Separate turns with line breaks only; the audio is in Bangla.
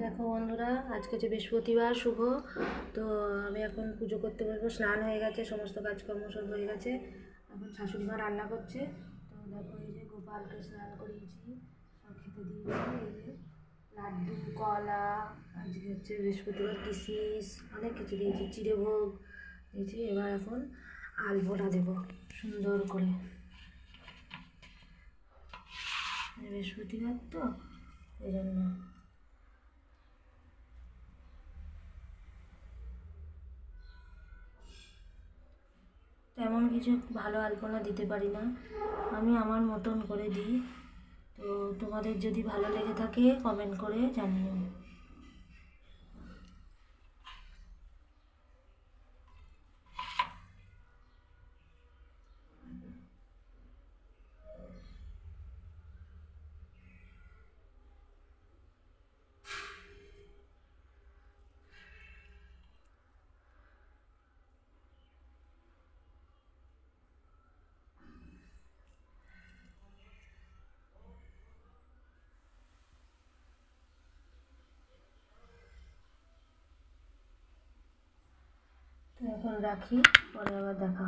দেখো বন্ধুরা, আজকে হচ্ছে বৃহস্পতিবার শুভ। তো আমি এখন পুজো করতে বসবো। স্নান হয়ে গেছে, সমস্ত কাজকর্ম সব হয়ে গেছে। এখন শাশুড়ি মা রান্না করছে। তো দেখো, এই যে গোপালকে স্নান করিয়েছি, সব খেতে দিয়েছি। এই যে লাড্ডু, কলা, আজকে হচ্ছে বৃহস্পতিবার কিশমিশ অনেক কিছু দিয়েছি, চিড়েভোগ দিয়েছি। এবার এখন আলপনা দেবো সুন্দর করে। বৃহস্পতিবার তো এই জন্য। তেমন কিছু ভালো আলপনা দিতে পারি না, আমি আমার মতন করে দিই। তো তোমাদের যদি ভালো লেগে থাকে কমেন্ট করে জানিও। তো এখন রাখি, পরে আবার দেখা হবে।